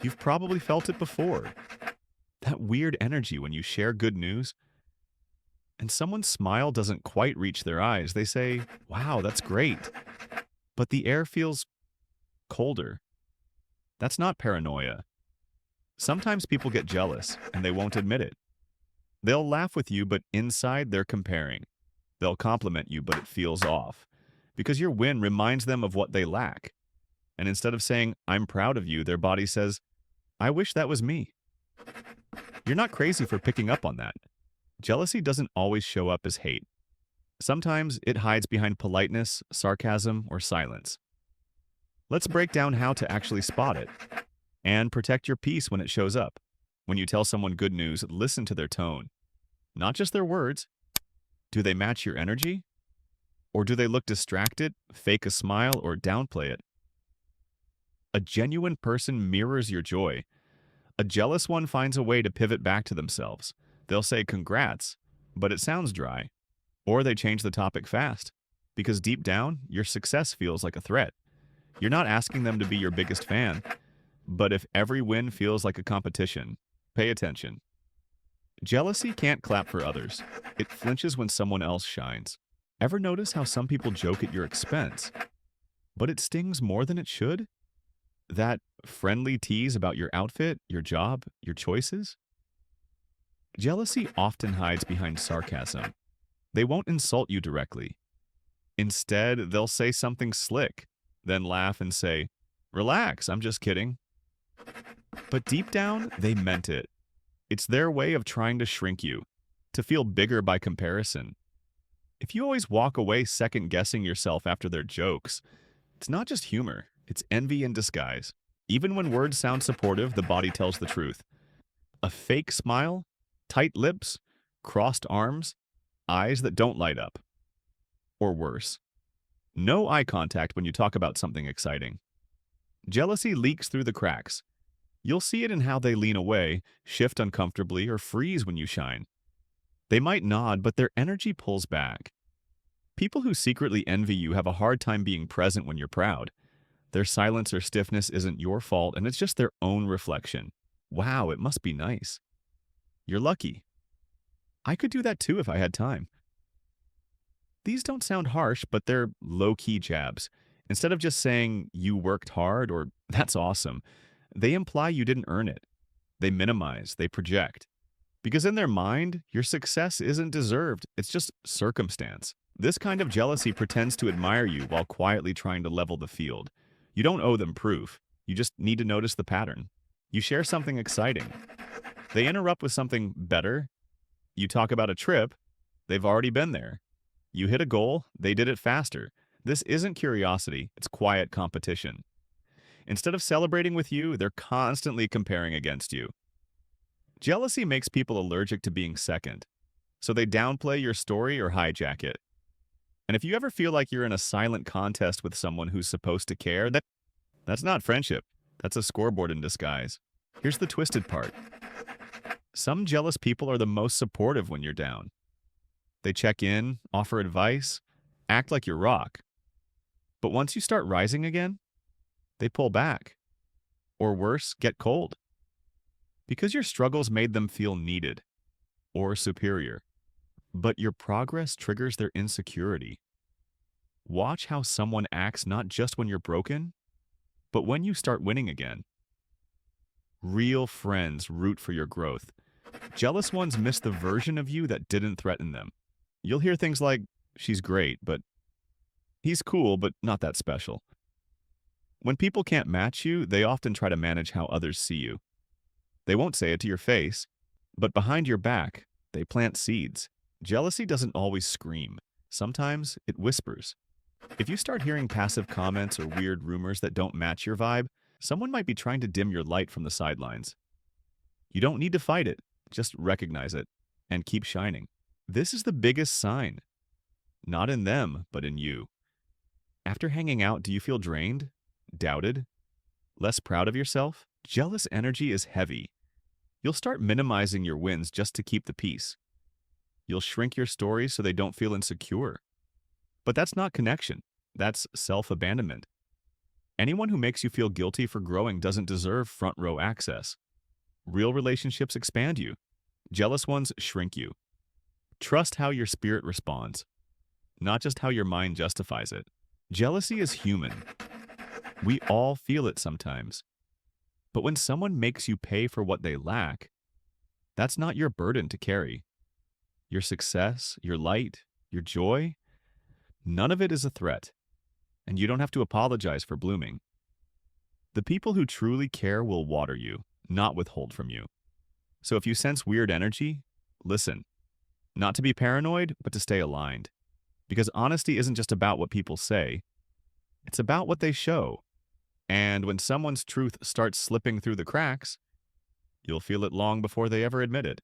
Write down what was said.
You've probably felt it before. That weird energy when you share good news and someone's smile doesn't quite reach their eyes. They say, "Wow, that's great." But the air feels colder. That's not paranoia. Sometimes people get jealous and they won't admit it. They'll laugh with you, but inside they're comparing. They'll compliment you, but it feels off because your win reminds them of what they lack. And instead of saying, "I'm proud of you," their body says, "I wish that was me." You're not crazy for picking up on that. Jealousy doesn't always show up as hate. Sometimes it hides behind politeness, sarcasm, or silence. Let's break down how to actually spot it and protect your peace when it shows up. When you tell someone good news, listen to their tone, not just their words. Do they match your energy? Or do they look distracted, fake a smile, or downplay it? A genuine person mirrors your joy. A jealous one finds a way to pivot back to themselves. They'll say congrats, but it sounds dry. Or they change the topic fast, because deep down, your success feels like a threat. You're not asking them to be your biggest fan, but if every win feels like a competition, pay attention. Jealousy can't clap for others. It flinches when someone else shines. Ever notice how some people joke at your expense, but it stings more than it should? That friendly tease about your outfit, your job, your choices? Jealousy often hides behind sarcasm. They won't insult you directly. Instead, they'll say something slick, then laugh and say, "Relax, I'm just kidding." But deep down, they meant it. It's their way of trying to shrink you, to feel bigger by comparison. If you always walk away second-guessing yourself after their jokes, it's not just humor, it's envy in disguise. Even when words sound supportive, the body tells the truth. A fake smile, tight lips, crossed arms, eyes that don't light up. Or worse, no eye contact when you talk about something exciting. Jealousy leaks through the cracks. You'll see it in how they lean away, shift uncomfortably, or freeze when you shine. They might nod, but their energy pulls back. People who secretly envy you have a hard time being present when you're proud. Their silence or stiffness isn't your fault, and it's just their own reflection. Wow, it must be nice. You're lucky. I could do that too if I had time. These don't sound harsh, but they're low-key jabs. Instead of just saying, "You worked hard," or "That's awesome," they imply you didn't earn it. They minimize, they project. Because in their mind, your success isn't deserved, it's just circumstance. This kind of jealousy pretends to admire you while quietly trying to level the field. You don't owe them proof. You just need to notice the pattern. You share something exciting. They interrupt with something better. You talk about a trip. They've already been there. You hit a goal. They did it faster. This isn't curiosity. It's quiet competition. Instead of celebrating with you, they're constantly comparing against you. Jealousy makes people allergic to being second, so they downplay your story or hijack it. And if you ever feel like you're in a silent contest with someone who's supposed to care, that's not friendship. That's a scoreboard in disguise. Here's the twisted part. Some jealous people are the most supportive when you're down. They check in, offer advice, act like you're rock. But once you start rising again, they pull back. Or worse, get cold. Because your struggles made them feel needed or superior. But your progress triggers their insecurity. Watch how someone acts not just when you're broken, but when you start winning again. Real friends root for your growth. Jealous ones miss the version of you that didn't threaten them. You'll hear things like, "She's great, but he's cool, but not that special." When people can't match you, they often try to manage how others see you. They won't say it to your face, but behind your back, they plant seeds. Jealousy doesn't always scream. Sometimes it whispers. If you start hearing passive comments or weird rumors that don't match your vibe, someone might be trying to dim your light from the sidelines. You don't need to fight it, just recognize it and keep shining. This is the biggest sign. Not in them, but in you. After hanging out, do you feel drained? Doubted? Less proud of yourself? Jealous energy is heavy. You'll start minimizing your wins just to keep the peace. You'll shrink your stories so they don't feel insecure. But that's not connection. That's self-abandonment. Anyone who makes you feel guilty for growing doesn't deserve front row access. Real relationships expand you. Jealous ones shrink you. Trust how your spirit responds, not just how your mind justifies it. Jealousy is human. We all feel it sometimes. But when someone makes you pay for what they lack, that's not your burden to carry. Your success, your light, your joy, none of it is a threat, and you don't have to apologize for blooming. The people who truly care will water you, not withhold from you. So if you sense weird energy, listen. Not to be paranoid, but to stay aligned. Because honesty isn't just about what people say, it's about what they show. And when someone's truth starts slipping through the cracks, you'll feel it long before they ever admit it.